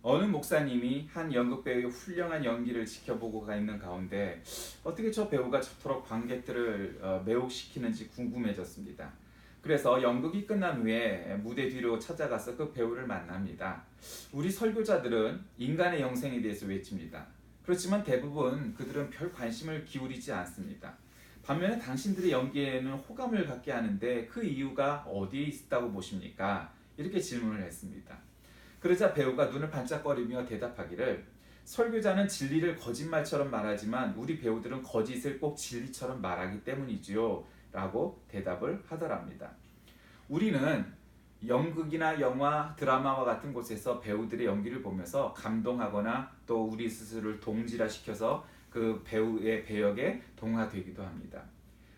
어느 목사님이 한 연극 배우의 훌륭한 연기를 지켜보고 가 있는 가운데 어떻게 저 배우가 저토록 관객들을 매혹시키는지 궁금해졌습니다. 그래서 연극이 끝난 후에 무대 뒤로 찾아가서 그 배우를 만납니다. 우리 설교자들은 인간의 영생에 대해서 외칩니다. 그렇지만 대부분 그들은 별 관심을 기울이지 않습니다. 반면에 당신들의 연기에는 호감을 갖게 하는데 그 이유가 어디에 있다고 보십니까? 이렇게 질문을 했습니다. 그러자 배우가 눈을 반짝거리며 대답하기를, 설교자는 진리를 거짓말처럼 말하지만 우리 배우들은 거짓을 꼭 진리처럼 말하기 때문이지요 라고 대답을 하더랍니다. 우리는 연극이나 영화, 드라마와 같은 곳에서 배우들의 연기를 보면서 감동하거나 또 우리 스스로를 동질화시켜서 그 배우의 배역에 동화되기도 합니다.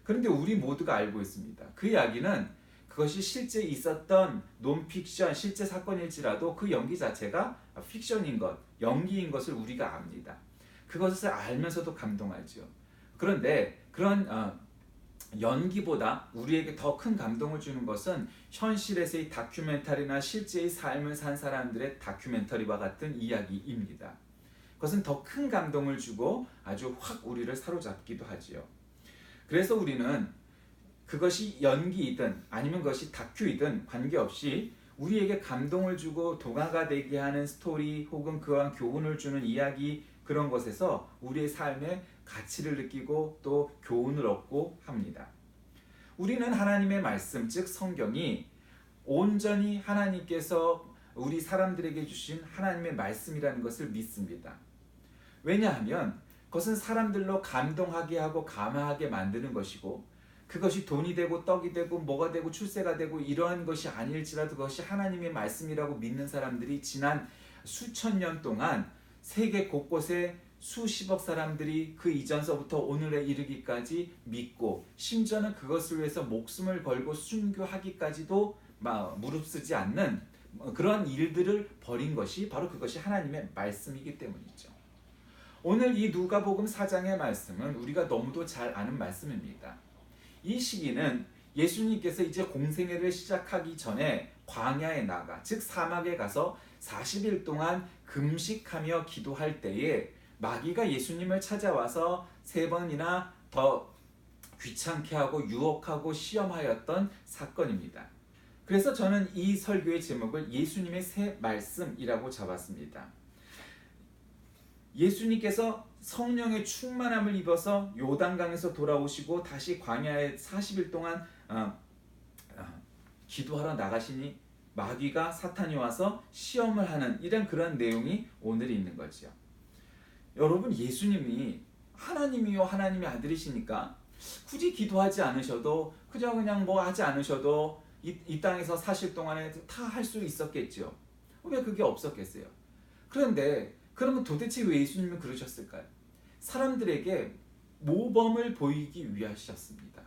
그런데 우리 모두가 알고 있습니다. 그 이야기는 그것이 실제 있었던 논픽션, 실제 사건일지라도 그 연기 자체가 픽션인 것, 연기인 것을 우리가 압니다. 그것을 알면서도 감동하죠. 그런데 그런 연기보다 우리에게 더 큰 감동을 주는 것은 현실에서의 다큐멘터리나 실제의 삶을 산 사람들의 다큐멘터리와 같은 이야기입니다. 그것은 더 큰 감동을 주고 아주 확 우리를 사로잡기도 하지요. 그래서 우리는 그것이 연기이든 아니면 그것이 다큐이든 관계없이 우리에게 감동을 주고 동화가 되게 하는 스토리 혹은 그와 교훈을 주는 이야기, 그런 것에서 우리의 삶의 가치를 느끼고 또 교훈을 얻고 합니다. 우리는 하나님의 말씀, 즉 성경이 온전히 하나님께서 우리 사람들에게 주신 하나님의 말씀이라는 것을 믿습니다. 왜냐하면 그것은 사람들로 감동하게 하고 감화하게 만드는 것이고, 그것이 돈이 되고 떡이 되고 뭐가 되고 출세가 되고 이러한 것이 아닐지라도 그것이 하나님의 말씀이라고 믿는 사람들이 지난 수천 년 동안 세계 곳곳에 수십억 사람들이 그 이전서부터 오늘에 이르기까지 믿고, 심지어는 그것을 위해서 목숨을 걸고 순교하기까지도 무릅쓰지 않는 그런 일들을 벌인 것이 바로 그것이 하나님의 말씀이기 때문이죠. 오늘 이 누가복음 4장의 말씀은 우리가 너무도 잘 아는 말씀입니다. 이 시기는 예수님께서 이제 공생애를 시작하기 전에 광야에 나가, 즉 사막에 가서 40일 동안 금식하며 기도할 때에 마귀가 예수님을 찾아와서 3번이나 더 귀찮게 하고 유혹하고 시험하였던 사건입니다. 그래서 저는 이 설교의 제목을 예수님의 새 말씀이라고 잡았습니다. 예수님께서 성령의 충만함을 입어서 요단강에서 돌아오시고 다시 광야에 40일 동안 기도하러 나가시니 마귀가, 사탄이 와서 시험을 하는 이런 그런 내용이 오늘 있는 거죠. 여러분, 예수님이 하나님이요 하나님의 아들이시니까 굳이 기도하지 않으셔도 그냥 뭐 하지 않으셔도 이 땅에서 사실 동안에 다 할 수 있었겠죠. 왜 그게 없었겠어요? 그런데 그러면 도대체 왜 예수님은 그러셨을까요? 사람들에게 모범을 보이기 위하셨습니다.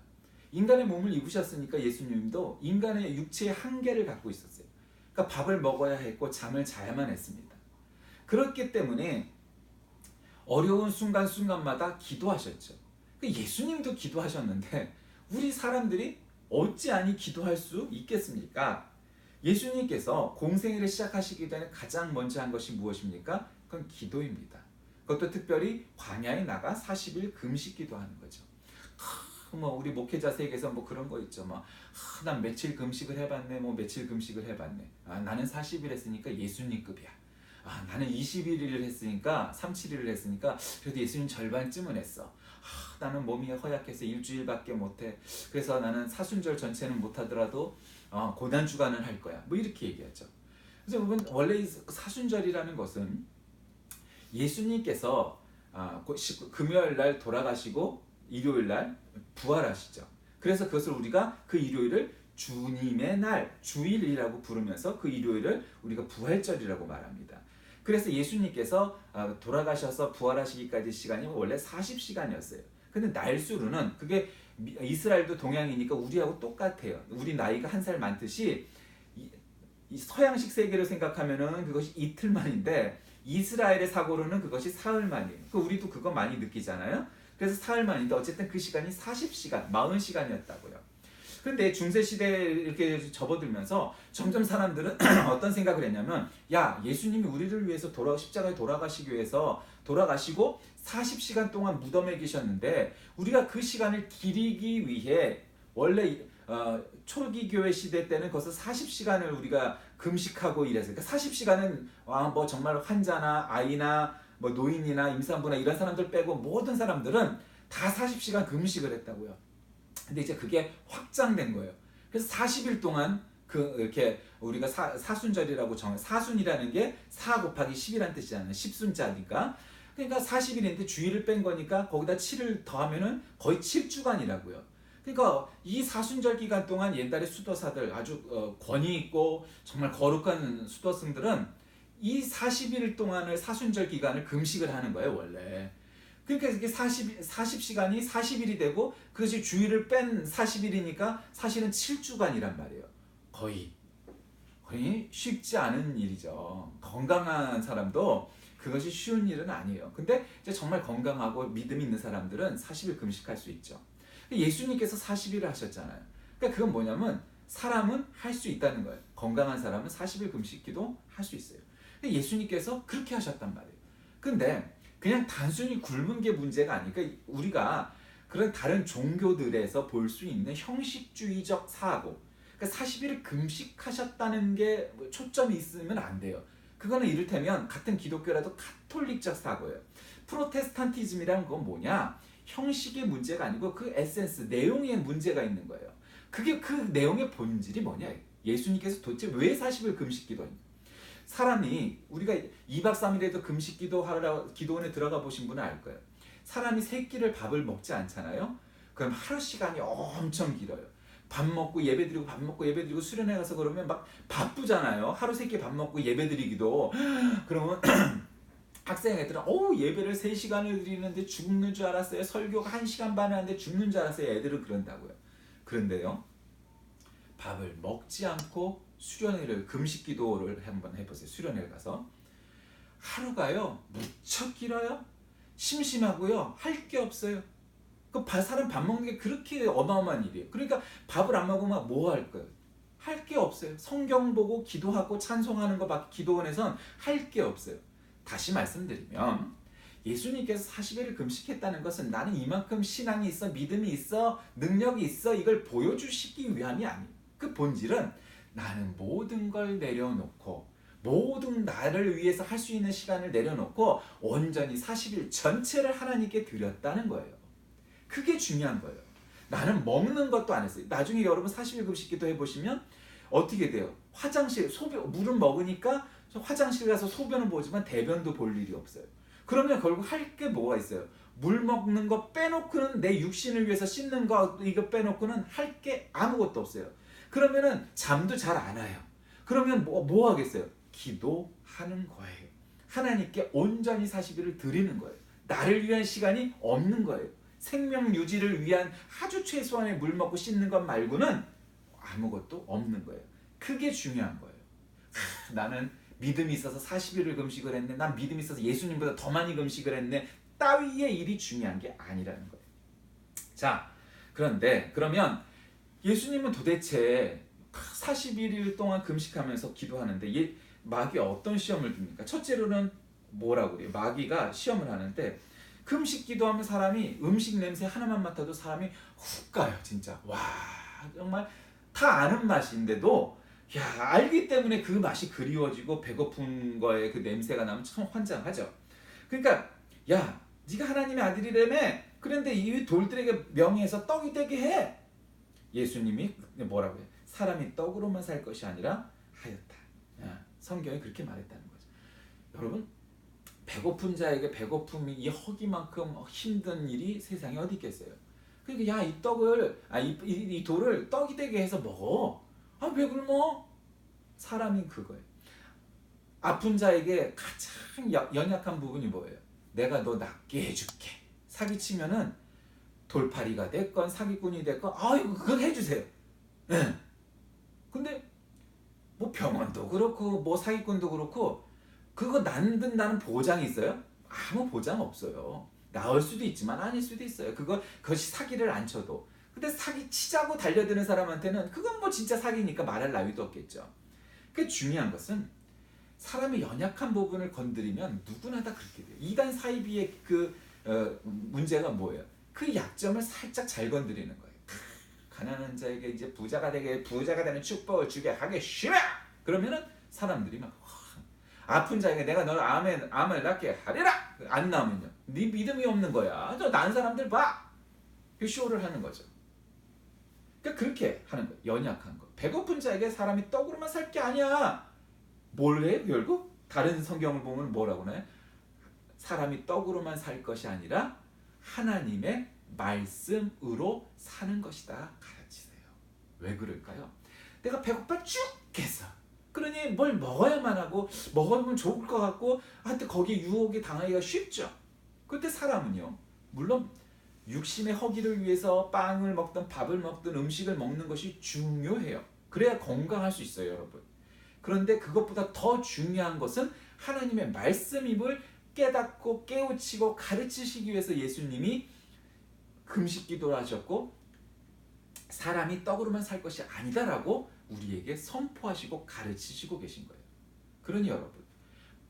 인간의 몸을 입으셨으니까 예수님도 인간의 육체의 한계를 갖고 있었어요. 그러니까 밥을 먹어야 했고 잠을 자야만 했습니다. 그렇기 때문에 어려운 순간순간마다 기도하셨죠. 예수님도 기도하셨는데 우리 사람들이 어찌하니 기도할 수 있겠습니까? 예수님께서 공생애를 시작하시기 전에 가장 먼저 한 것이 무엇입니까? 그건 기도입니다. 그것도 특별히 광야에 나가 40일 금식 기도하는 거죠. 우리 목회자 세계에서 그런 거 있죠. 난 며칠 금식을 해봤네, 며칠 금식을 해봤네. 나는 40일 했으니까 예수님급이야. 나는 21일을 했으니까 37일을 했으니까 그래도 예수님 절반쯤은 했어. 나는 몸이 허약해서 일주일밖에 못해. 그래서 나는 사순절 전체는 못하더라도 고난주간은 할 거야. 이렇게 얘기하죠. 그래서 여러분, 원래 사순절이라는 것은 예수님께서 금요일 날 돌아가시고 일요일 날 부활하시죠. 그래서 그것을 우리가 그 일요일을 주님의 날, 주일이라고 부르면서 그 일요일을 우리가 부활절이라고 말합니다. 그래서 예수님께서 돌아가셔서 부활하시기까지 시간이 원래 40시간이었어요. 근데 날수로는 그게 이스라엘도 동양이니까 우리하고 똑같아요. 우리 나이가 한 살 많듯이 이 서양식 세계를 생각하면은 그것이 이틀만인데 이스라엘의 사고로는 그것이 사흘 만이에요. 우리도 그거 많이 느끼잖아요. 그래서 사흘 만인데 어쨌든 그 시간이 40시간, 40시간이었다고요. 근데 중세 시대에 이렇게 접어들면서 점점 사람들은 어떤 생각을 했냐면, 야, 예수님이 우리를 위해서 십자가에 돌아가시기 위해서 돌아가시고 40시간 동안 무덤에 계셨는데, 우리가 그 시간을 기리기 위해 원래 초기 교회 시대 때는 거기서 40시간을 우리가 금식하고 이랬어요. 그러니까 40시간은 뭐 정말 환자나 아이나 뭐 노인이나 임산부나 이런 사람들 빼고 모든 사람들은 다 40시간 금식을 했다고요. 근데 이제 그게 확장된 거예요. 그래서 40일 동안 이렇게 우리가 사순절이라고 사순이라는 게 4 곱하기 10이라는 뜻이잖아요. 10순자니까. 그러니까 40일인데 주일을 뺀 거니까 거기다 7을 더하면은 거의 7주간이라고요. 그러니까 이 사순절 기간 동안 옛날에 수도사들 아주 권위 있고 정말 거룩한 수도승들은 이 40일 동안을 사순절 기간을 금식을 하는 거예요, 원래. 그러니까 이게 40시간이 40일이 되고 그것이 주일을 뺀 40일이니까 사실은 7주간이란 말이에요. 거의 쉽지 않은 일이죠. 건강한 사람도 그것이 쉬운 일은 아니에요. 근데 이제 정말 건강하고 믿음이 있는 사람들은 40일 금식할 수 있죠. 예수님께서 40일을 하셨잖아요. 그러니까 그건 뭐냐면 사람은 할 수 있다는 거예요. 건강한 사람은 40일 금식기도 할 수 있어요. 예수님께서 그렇게 하셨단 말이에요. 근데 그냥 단순히 굶은 게 문제가 아니니까 우리가 그런 다른 종교들에서 볼 수 있는 형식주의적 사고, 그러니까 40일을 금식하셨다는 게 초점이 있으면 안 돼요. 그거는 이를테면 같은 기독교라도 가톨릭적 사고예요. 프로테스탄티즘이란 건 뭐냐? 형식의 문제가 아니고 그 에센스, 내용의 문제가 있는 거예요. 그게 그 내용의 본질이 뭐냐? 예수님께서 도대체 왜 40일 금식 기도했냐? 사람이 우리가 2박 3일에도 금식 기도원에 들어가 보신 분은 알 거예요. 사람이 세 끼를 밥을 먹지 않잖아요. 그럼 하루 시간이 엄청 길어요. 밥 먹고 예배드리고 밥 먹고 예배드리고 수련회 가서 그러면 막 바쁘잖아요. 하루 세 끼 밥 먹고 예배드리기도. 그러면 학생 애들은 예배를 3시간을 드리는데 죽는 줄 알았어요. 설교가 1시간 반을 하는데 죽는 줄 알았어요. 애들은 그런다고요. 그런데요, 밥을 먹지 않고 수련회를 금식 기도를 한번 해보세요. 수련회를 가서 하루가요 무척 길어요. 심심하고요, 할 게 없어요. 사람 밥 먹는 게 그렇게 어마어마한 일이에요. 그러니까 밥을 안 먹으면 뭐 할 거예요? 할 게 없어요. 성경 보고 기도하고 찬송하는 거밖에 기도원에선 할 게 없어요. 다시 말씀드리면 예수님께서 40일을 금식했다는 것은 나는 이만큼 신앙이 있어, 믿음이 있어, 능력이 있어, 이걸 보여주시기 위함이 아니에요. 그 본질은 나는 모든 걸 내려놓고, 모든 나를 위해서 할 수 있는 시간을 내려놓고 온전히 40일 전체를 하나님께 드렸다는 거예요. 그게 중요한 거예요. 나는 먹는 것도 안 했어요. 나중에 여러분 40일 금식기도 해보시면 어떻게 돼요? 화장실, 물은 먹으니까 화장실 가서 소변은 보지만 대변도 볼 일이 없어요. 그러면 결국 할 게 뭐가 있어요? 물 먹는 거 빼놓고는, 내 육신을 위해서 씻는 거 이거 빼놓고는 할 게 아무것도 없어요. 그러면은 잠도 잘 안 와요. 그러면 뭐 하겠어요? 기도하는 거예요. 하나님께 온전히 40일을 드리는 거예요. 나를 위한 시간이 없는 거예요. 생명 유지를 위한 아주 최소한의 물 먹고 씻는 것 말고는 아무것도 없는 거예요. 그게 중요한 거예요. 나는 믿음이 있어서 40일을 금식을 했네, 난 믿음이 있어서 예수님보다 더 많이 금식을 했네, 따위의 일이 중요한 게 아니라는 거예요. 자, 그러면 예수님은 도대체 41일 동안 금식하면서 기도하는데 마귀가 어떤 시험을 줍니까? 첫째로는 뭐라고 그래요? 마귀가 시험을 하는데, 금식 기도하면 사람이 음식 냄새 하나만 맡아도 사람이 훅 가요. 진짜 와, 정말 다 아는 맛인데도 알기 때문에 그 맛이 그리워지고 배고픈 거에 그 냄새가 나면 참 환장하죠. 그러니까 네가 하나님의 아들이라며, 그런데 이 돌들에게 명예해서 떡이 되게 해. 예수님이 뭐라고 해요? 사람이 떡으로만 살 것이 아니라 하였다. 성경이 그렇게 말했다는 거죠. 여러분, 배고픈 자에게 배고픔이 이 허기만큼 힘든 일이 세상에 어디 있겠어요? 그러니까 이 떡을 이 돌을 떡이 되게 해서 먹어. 왜 굶어? 사람이 그거예요. 아픈 자에게 가장 연약한 부분이 뭐예요? 내가 너 낫게 해줄게. 사기치면은 돌팔이가 됐건 사기꾼이 됐건 그건 해주세요. 근데 뭐 병원도 그렇고 뭐 사기꾼도 그렇고 그거 낫는다는 보장이 있어요? 아무 보장 없어요. 나을 수도 있지만 아닐 수도 있어요. 그것이 사기를 안 쳐도. 근데 사기 치자고 달려드는 사람한테는 그건 뭐 진짜 사기니까 말할 나위도 없겠죠. 그 중요한 것은 사람의 연약한 부분을 건드리면 누구나 다 그렇게 돼요. 이단 사이비의 문제가 뭐예요? 그 약점을 살짝 잘 건드리는 거예요. 가난한 자에게 이제 부자가 되는 축복을 주게 하겠시며, 그러면은 사람들이 막 아픈 자에게 내가 너를 암을 낫게 하리라. 안 나오면요, 네 믿음이 없는 거야. 저 난 사람들 봐. 그 쇼를 하는 거죠. 그러니까 그렇게 하는 거예요. 연약한 거. 배고픈 자에게 사람이 떡으로만 살 게 아니야. 뭘 해? 결국 다른 성경을 보면 뭐라고 하나요? 사람이 떡으로만 살 것이 아니라 하나님의 말씀으로 사는 것이다 가르치세요. 왜 그럴까요? 내가 배고파 죽겠어. 그러니 뭘 먹어야만 하고, 먹으면 좋을 것 같고, 한때 거기에 유혹에 당하기가 쉽죠. 그때 사람은요, 물론 육신의 허기를 위해서 빵을 먹든 밥을 먹든 음식을 먹는 것이 중요해요. 그래야 건강할 수 있어요, 여러분. 그런데 그것보다 더 중요한 것은 하나님의 말씀임을 깨닫고 깨우치고 가르치시기 위해서 예수님이 금식 기도를 하셨고, 사람이 떡으로만 살 것이 아니다라고 우리에게 선포하시고 가르치시고 계신 거예요. 그러니 여러분,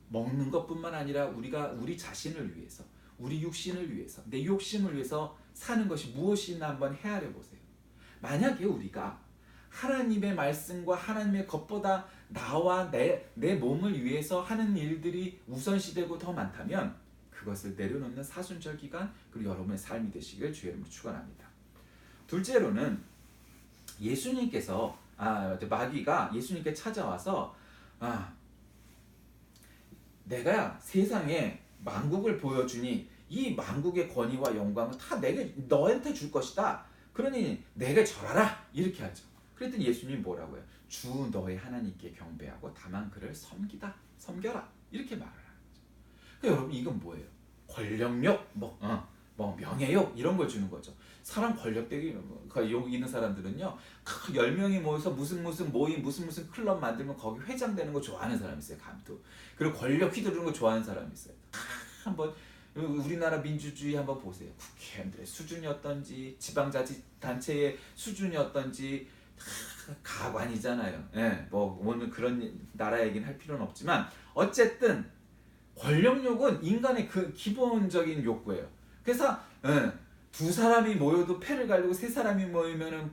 먹는 것뿐만 아니라 우리 자신을 위해서, 우리 육신을 위해서, 내 욕심을 위해서 사는 것이 무엇이나 한번 헤아려 보세요. 만약에 우리가 하나님의 말씀과 하나님의 것보다 나와 내 몸을 위해서 하는 일들이 우선시되고 더 많다면 그것을 내려놓는 사순절 기간, 그리고 여러분의 삶이 되시길 주의 이름으로 축원합니다. 둘째로는 예수님께서 마귀가 예수님께 찾아와서 내가 세상에 만국을 보여주니 이 만국의 권위와 영광은 다 너한테 줄 것이다. 그러니 내게 절하라. 이렇게 하죠. 그랬더니 예수님이 뭐라고요? 주 너의 하나님께 경배하고 다만 그를 섬겨라. 이렇게 말을 하는 거죠. 그러니까 여러분, 이건 뭐예요? 권력욕, 명예욕 이런 걸 주는 거죠. 사람 권력되기 여기 있는 사람들은요, 10명이 모여서 무슨 모임, 무슨 클럽 만들면 거기 회장 되는 거 좋아하는 사람이 있어요. 감투. 그리고 권력 휘두르는 거 좋아하는 사람이 있어요. 한번 우리나라 민주주의 한번 보세요. 국회의원들의 수준이 어떤지, 지방자치단체의 수준이 어떤지. 가관이잖아요. 오늘 그런 나라 얘기는 할 필요는 없지만, 어쨌든 권력욕은 인간의 그 기본적인 욕구예요. 그래서 두 사람이 모여도 패를 가리고 세 사람이 모이면은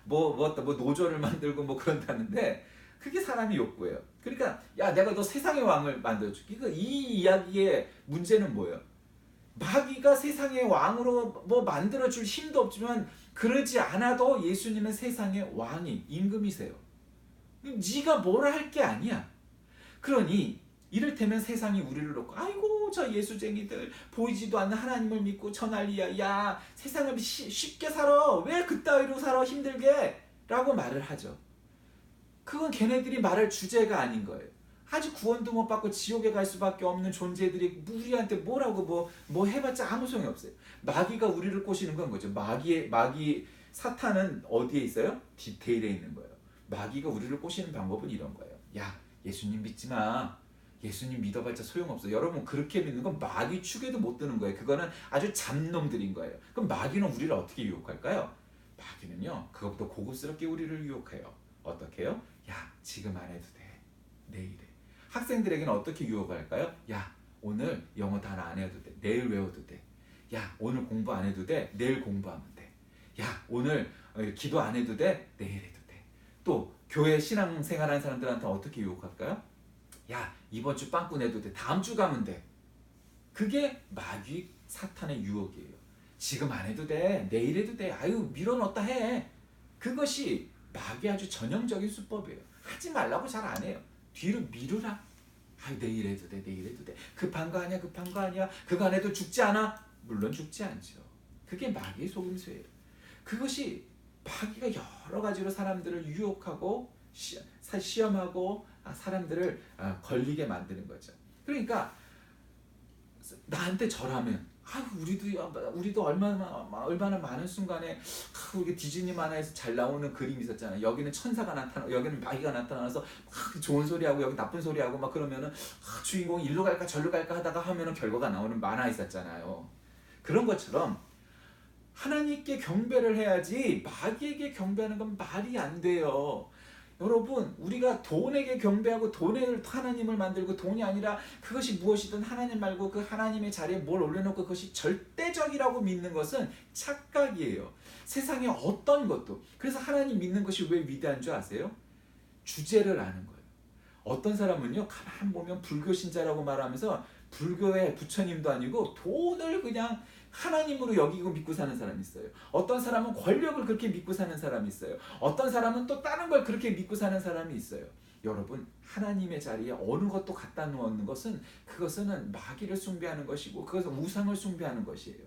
노조를 만들고 뭐 그런다는데, 그게 사람의 욕구예요. 그러니까 내가 너 세상의 왕을 만들어줄게. 이 이야기의 문제는 뭐예요? 마귀가 세상의 왕으로 만들어줄 힘도 없지만, 그러지 않아도 예수님은 세상의 왕이 임금이세요. 네가 뭐라 할 게 아니야. 그러니 이를테면 세상이 우리를 놓고 아이고 저 예수쟁이들 보이지도 않는 하나님을 믿고 저 난리야. 야, 세상을 쉽게 살아. 왜 그따위로 살아 힘들게? 라고 말을 하죠. 그건 걔네들이 말할 주제가 아닌 거예요. 아직 구원도 못 받고 지옥에 갈 수밖에 없는 존재들이 우리한테 뭐라고 뭐 해봤자 아무 소용이 없어요. 마귀가 우리를 꼬시는 건 뭐죠? 사탄은 어디에 있어요? 디테일에 있는 거예요. 마귀가 우리를 꼬시는 방법은 이런 거예요. 야, 예수님 믿지 마. 예수님 믿어봤자 소용없어. 여러분, 그렇게 믿는 건 마귀 축에도 못 드는 거예요. 그거는 아주 잡놈들인 거예요. 그럼 마귀는 우리를 어떻게 유혹할까요? 마귀는요, 그것도 고급스럽게 우리를 유혹해요. 어떻게 해요? 야, 지금 안 해도 돼. 내일에. 학생들에게는 어떻게 유혹할까요? 야, 오늘 영어 다 안 해도 돼. 내일 외워도 돼. 야, 오늘 공부 안 해도 돼. 내일 공부하면 돼. 야, 오늘 기도 안 해도 돼. 내일 해도 돼. 또 교회 신앙생활하는 사람들한테 어떻게 유혹할까요? 야, 이번 주 빵꾸 내도 돼. 다음 주 가면 돼. 그게 마귀 사탄의 유혹이에요. 지금 안 해도 돼. 내일 해도 돼. 아유, 미뤄놓다 해. 그것이 마귀 아주 전형적인 수법이에요. 하지 말라고 잘 안 해요. 뒤로 미루라. 아유, 내일 해도 돼. 내일 해도 돼. 급한 거 아니야. 그거 안 해도 죽지 않아? 물론 죽지 않죠. 그게 마귀의 속임수예요. 그것이 마귀가 여러 가지로 사람들을 유혹하고 시험하고 사람들을 걸리게 만드는 거죠. 그러니까 나한테 절하면 우리도 얼마나 많은 순간에 우리 디즈니 만화에서 잘 나오는 그림이 있었잖아요. 여기는 천사가 나타나고 여기는 마귀가 나타나서 좋은 소리하고 여기 나쁜 소리하고 막 그러면은 주인공이 일로 갈까 절로 갈까 하다가 하면은 결과가 나오는 만화 있었잖아요. 그런 것처럼 하나님께 경배를 해야지 마귀에게 경배하는 건 말이 안 돼요. 여러분, 우리가 돈에게 경배하고 돈을 하나님을 만들고 돈이 아니라 그것이 무엇이든 하나님 말고 그 하나님의 자리에 뭘 올려놓고 그것이 절대적이라고 믿는 것은 착각이에요. 세상에 어떤 것도. 그래서 하나님 믿는 것이 왜 위대한 줄 아세요? 주제를 아는 거예요. 어떤 사람은요, 가만 보면 불교 신자라고 말하면서 불교의 부처님도 아니고 돈을 그냥 하나님으로 여기고 믿고 사는 사람이 있어요. 어떤 사람은 권력을 그렇게 믿고 사는 사람이 있어요. 어떤 사람은 또 다른 걸 그렇게 믿고 사는 사람이 있어요. 여러분, 하나님의 자리에 어느 것도 갖다 놓는 것은 그것은 마귀를 숭배하는 것이고 그것은 우상을 숭배하는 것이에요.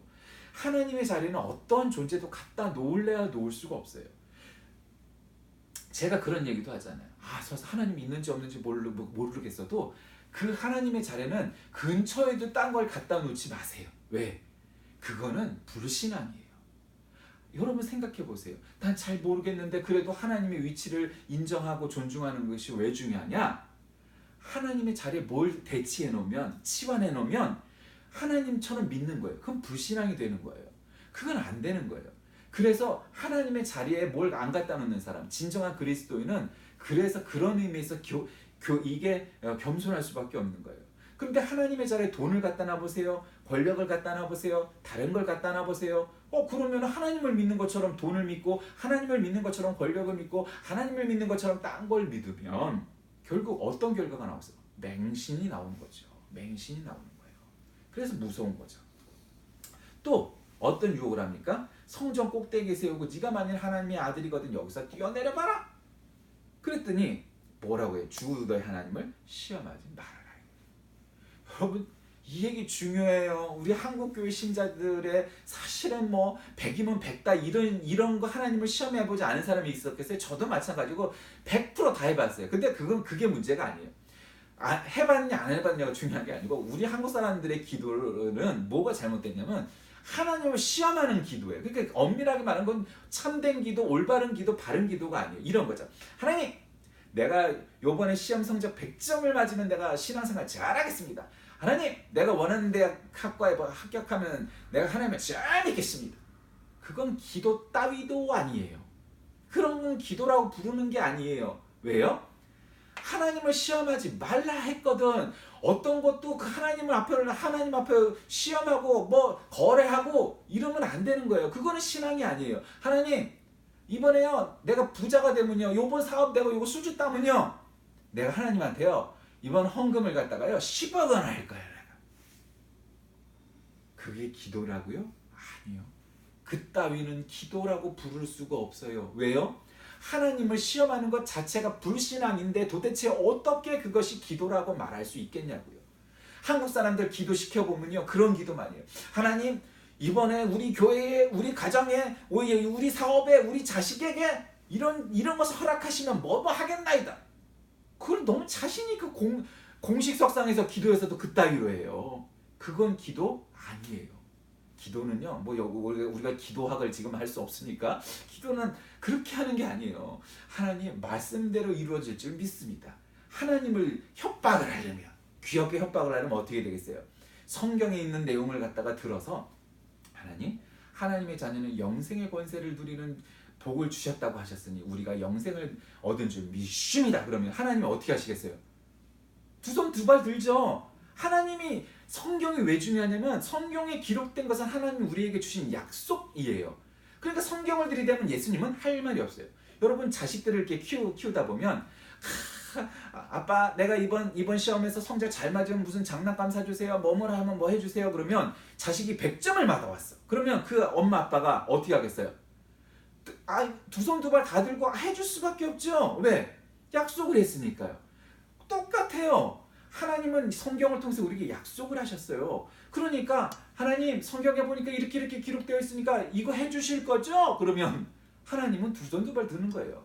하나님의 자리는 어떤 존재도 갖다 놓을래야 놓을 수가 없어요. 제가 그런 얘기도 하잖아요. 저 하나님이 있는지 없는지 모르겠어도 그 하나님의 자리는 근처에도 딴 걸 갖다 놓지 마세요. 왜? 그거는 불신앙이에요. 여러분 생각해 보세요. 난 잘 모르겠는데 그래도 하나님의 위치를 인정하고 존중하는 것이 왜 중요하냐? 하나님의 자리에 뭘 대치해 놓으면, 치환해 놓으면 하나님처럼 믿는 거예요. 그건 불신앙이 되는 거예요. 그건 안 되는 거예요. 그래서 하나님의 자리에 뭘 안 갖다 놓는 사람, 진정한 그리스도인은 그래서 그런 의미에서 이게 겸손할 수밖에 없는 거예요. 그런데 하나님의 자리에 돈을 갖다 놔보세요. 권력을 갖다 놔보세요. 다른 걸 갖다 놔보세요. 그러면 하나님을 믿는 것처럼 돈을 믿고 하나님을 믿는 것처럼 권력을 믿고 하나님을 믿는 것처럼 딴 걸 믿으면 결국 어떤 결과가 나오세요? 맹신이 나오는 거죠. 맹신이 나오는 거예요. 그래서 무서운 거죠. 또 어떤 유혹을 합니까? 성전 꼭대기에 세우고 네가 만일 하나님의 아들이거든 여기서 뛰어내려봐라. 그랬더니 뭐라고 해요? 주 너의 하나님을 시험하지 말아라. 여러분, 이 얘기 중요해요. 우리 한국교회 신자들의 사실은 100이면 100다 이런 거 하나님을 시험해보지 않은 사람이 있었겠어요? 저도 마찬가지고 100%다 해봤어요. 근데 그게 문제가 아니에요. 해봤냐 안 해봤냐가 중요한 게 아니고 우리 한국 사람들의 기도는 뭐가 잘못됐냐면 하나님을 시험하는 기도예요. 그러니까 엄밀하게 말하는 건 참된 기도, 올바른 기도, 바른 기도가 아니에요. 이런 거죠. 하나님, 내가 요번에 시험 성적 100점을 맞으면 내가 신앙생활 잘하겠습니다. 하나님, 내가 원하는 대학 학과에 합격하면 내가 하나님을 잘 믿겠습니다. 그건 기도 따위도 아니에요. 그런 건 기도라고 부르는 게 아니에요. 왜요? 하나님을 시험하지 말라 했거든. 어떤 것도 그 하나님 앞에 시험하고 거래하고 이러면 안 되는 거예요. 그거는 신앙이 아니에요. 하나님, 이번에요 내가 부자가 되면요 요번 사업 내가 요거 수주 따면요 내가 하나님한테요 이번 헌금을 갖다가요 10억 원 할 거예요. 그게 기도라고요? 아니요. 그따위는 기도라고 부를 수가 없어요. 왜요? 하나님을 시험하는 것 자체가 불신앙인데 도대체 어떻게 그것이 기도라고 말할 수 있겠냐고요. 한국 사람들 기도 시켜보면요 그런 기도 많이 해요. 하나님, 이번에 우리 교회에, 우리 가정에, 우리 사업에, 우리 자식에게 이런 것을 허락하시면 뭐 하겠나이다. 그걸 너무 자신이 그 공식 석상에서 기도에서도 그따위로 해요. 그건 기도 아니에요. 기도는요, 우리가 기도학을 지금 할 수 없으니까 기도는 그렇게 하는 게 아니에요. 하나님 말씀대로 이루어질 줄 믿습니다. 하나님을 협박을 하려면, 귀엽게 협박을 하려면 어떻게 되겠어요? 성경에 있는 내용을 갖다가 들어서 하나님의 자녀는 영생의 권세를 누리는 복을 주셨다고 하셨으니 우리가 영생을 얻은 줄 믿습니다. 그러면 하나님이 어떻게 하시겠어요? 두 손 두 발 들죠. 하나님이 성경이 왜 중요하냐면 성경에 기록된 것은 하나님이 우리에게 주신 약속이에요. 그러니까 성경을 들이대면 예수님은 할 말이 없어요. 여러분 자식들을 이렇게 키우다 보면 아빠 내가 이번 시험에서 성적 잘 맞으면 무슨 장난감 사주세요. 뭐뭐라 하면 뭐 해주세요. 그러면 자식이 100점을 받아왔어. 그러면 그 엄마 아빠가 어떻게 하겠어요? 두 손 두 발 다 들고 해줄 수밖에 없죠. 왜? 약속을 했으니까요. 똑같아요. 하나님은 성경을 통해서 우리에게 약속을 하셨어요. 그러니까 하나님 성경에 보니까 이렇게 기록되어 있으니까 이거 해주실 거죠? 그러면 하나님은 두 손 두 발 드는 거예요.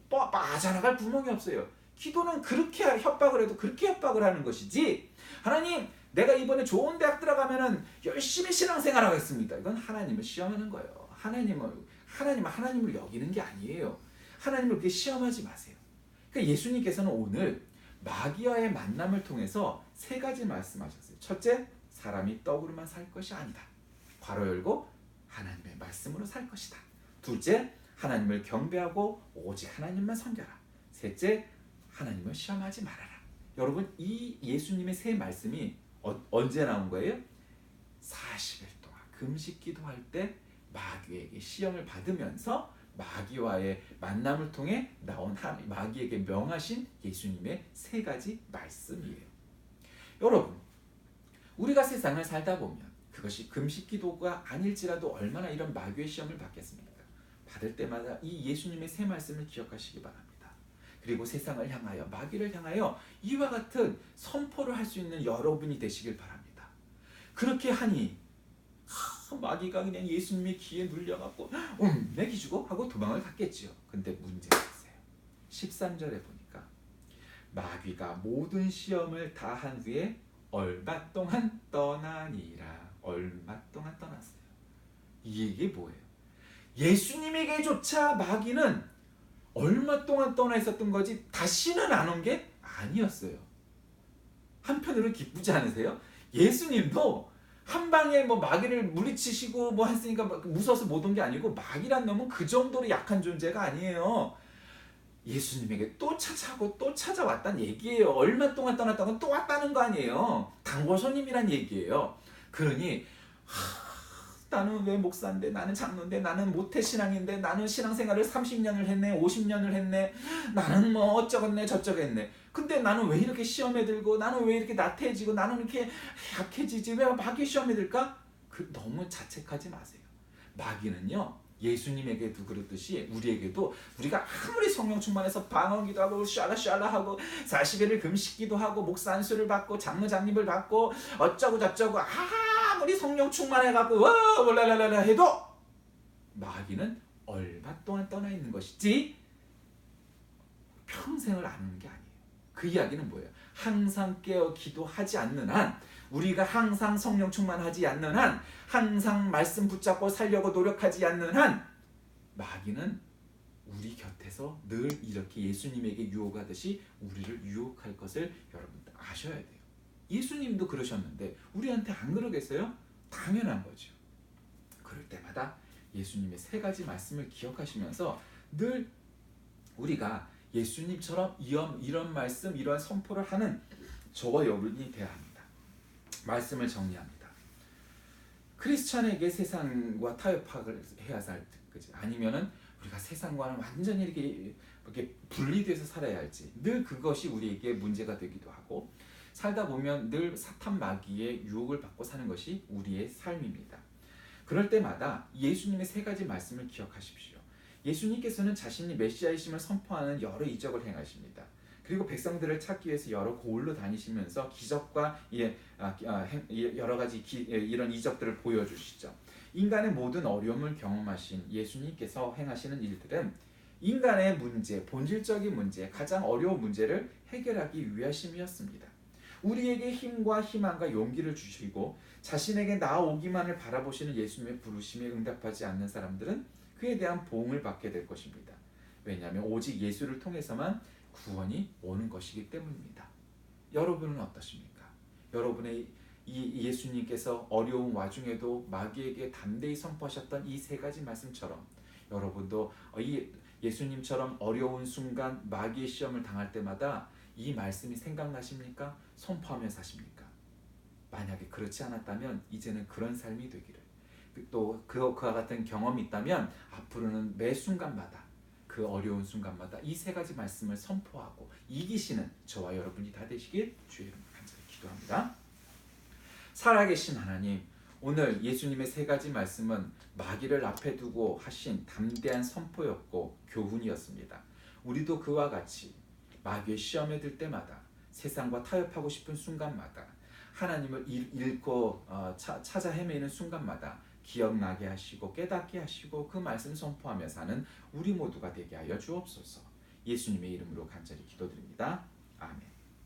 빠져나갈 구멍이 없어요. 기도는 그렇게 협박을 해도 그렇게 협박을 하는 것이지 하나님 내가 이번에 좋은 대학 들어가면은 열심히 신앙생활 하겠습니다. 이건 하나님을 시험하는 거예요. 하나님을 여기는 게 아니에요. 하나님을 그렇게 시험하지 마세요. 그러니까 예수님께서는 오늘 마귀와의 만남을 통해서 세 가지 말씀하셨어요. 첫째, 사람이 떡으로만 살 것이 아니다. 괄호 열고 하나님의 말씀으로 살 것이다. 둘째, 하나님을 경배하고 오직 하나님만 섬겨라. 셋째, 하나님을 시험하지 말아라. 여러분, 이 예수님의 세 말씀이 언제 나온 거예요? 40일 동안 금식 기도할 때 마귀에게 시험을 받으면서 마귀와의 만남을 통해 나온 마귀에게 명하신 예수님의 세 가지 말씀이에요. 여러분, 우리가 세상을 살다 보면 그것이 금식 기도가 아닐지라도 얼마나 이런 마귀의 시험을 받겠습니까? 받을 때마다 이 예수님의 세 말씀을 기억하시기 바랍니다. 그리고 세상을 향하여, 마귀를 향하여 이와 같은 선포를 할 수 있는 여러분이 되시길 바랍니다. 그렇게 하니 마귀가 그냥 예수님의 귀에 눌려갖고 내기주고 하고 도망을 갔겠지요. 근데 문제가 있어요. 13절에 보니까 마귀가 모든 시험을 다 한 후에 얼마 동안 떠나니라. 얼마 동안 떠났어요. 이게 뭐예요? 예수님에게조차 마귀는 얼마 동안 떠나 있었던 거지 다시는 안 온 게 아니었어요. 한편으로 기쁘지 않으세요? 예수님도 한 방에 뭐 마귀를 물리치시고 뭐 했으니까 무서워서 못 온 게 아니고, 마귀란 놈은 그 정도로 약한 존재가 아니에요. 예수님에게 또 찾아오고 또 찾아왔다는 얘기예요. 얼마 동안 떠났다고 또 왔다는 거 아니에요. 단골손님이란 얘기예요. 그러니 나는 왜 목사인데, 나는 장로인데, 나는 모태신앙인데, 나는 신앙생활을 30년을 했네, 50년을 했네, 나는 뭐 어쩌겠네 저쩌겠네. 근데 나는 왜 이렇게 시험에 들고, 나는 왜 이렇게 나태해지고, 나는 이렇게 약해지지, 왜 마귀 시험에 들까? 너무 자책하지 마세요. 마귀는요, 예수님에게도 그렇듯이 우리에게도, 우리가 아무리 성령 충만해서 방언기도 하고 샬라샬라 하고 40일을 금식기도 하고 목사 안수를 받고 장로 장립을 받고 어쩌고 저쩌고 아무리 성령 충만해갖고 월랄랄라 해도 마귀는 얼마 동안 떠나 있는 것이지 평생을 아는 게 아니에요. 그 이야기는 뭐예요? 항상 깨어 기도하지 않는 한, 우리가 항상 성령 충만하지 않는 한, 항상 말씀 붙잡고 살려고 노력하지 않는 한, 마귀는 우리 곁에서 늘 이렇게 예수님에게 유혹하듯이 우리를 유혹할 것을 여러분 아셔야 돼요. 예수님도 그러셨는데 우리한테 안 그러겠어요? 당연한 거죠. 그럴 때마다 예수님의 세 가지 말씀을 기억하시면서 늘 우리가 예수님처럼 이런 말씀, 이러한 선포를 하는 저와 여러분이 되어야 합니다. 말씀을 정리합니다. 크리스찬에게 세상과 타협을 해야 할지, 아니면은 우리가 세상과는 완전히 이렇게 분리돼서 살아야 할지, 늘 그것이 우리에게 문제가 되기도 하고, 살다 보면 늘 사탄 마귀의 유혹을 받고 사는 것이 우리의 삶입니다. 그럴 때마다 예수님의 세 가지 말씀을 기억하십시오. 예수님께서는 자신이 메시아이심을 선포하는 여러 이적을 행하십니다. 그리고 백성들을 찾기 위해서 여러 고을로 다니시면서 기적과 여러 가지 이런 이적들을 보여주시죠. 인간의 모든 어려움을 경험하신 예수님께서 행하시는 일들은 인간의 문제, 본질적인 문제, 가장 어려운 문제를 해결하기 위하심이었습니다. 우리에게 힘과 희망과 용기를 주시고 자신에게 나아오기만을 바라보시는 예수님의 부르심에 응답하지 않는 사람들은 그에 대한 보응을 받게 될 것입니다. 왜냐하면 오직 예수를 통해서만 구원이 오는 것이기 때문입니다. 여러분은 어떠십니까? 여러분의 이 예수님께서 어려운 와중에도 마귀에게 담대히 선포하셨던 이 세 가지 말씀처럼 여러분도 이 예수님처럼 어려운 순간 마귀의 시험을 당할 때마다 이 말씀이 생각나십니까? 선포하며 사십니까? 만약에 그렇지 않았다면 이제는 그런 삶이 되기를, 또 그와 같은 경험이 있다면 앞으로는 매 순간마다, 그 어려운 순간마다 이 세 가지 말씀을 선포하고 이기시는 저와 여러분이 다 되시길 주의 이름으로 간절히 기도합니다. 살아계신 하나님, 오늘 예수님의 세 가지 말씀은 마귀를 앞에 두고 하신 담대한 선포였고 교훈이었습니다. 우리도 그와 같이 마귀의 시험에 들 때마다, 세상과 타협하고 싶은 순간마다, 하나님을 잃고 찾아 헤매는 순간마다 기억나게 하시고 깨닫게 하시고 그 말씀 선포하며 사는 우리 모두가 되게 하여 주옵소서. 예수님의 이름으로 간절히 기도드립니다. 아멘.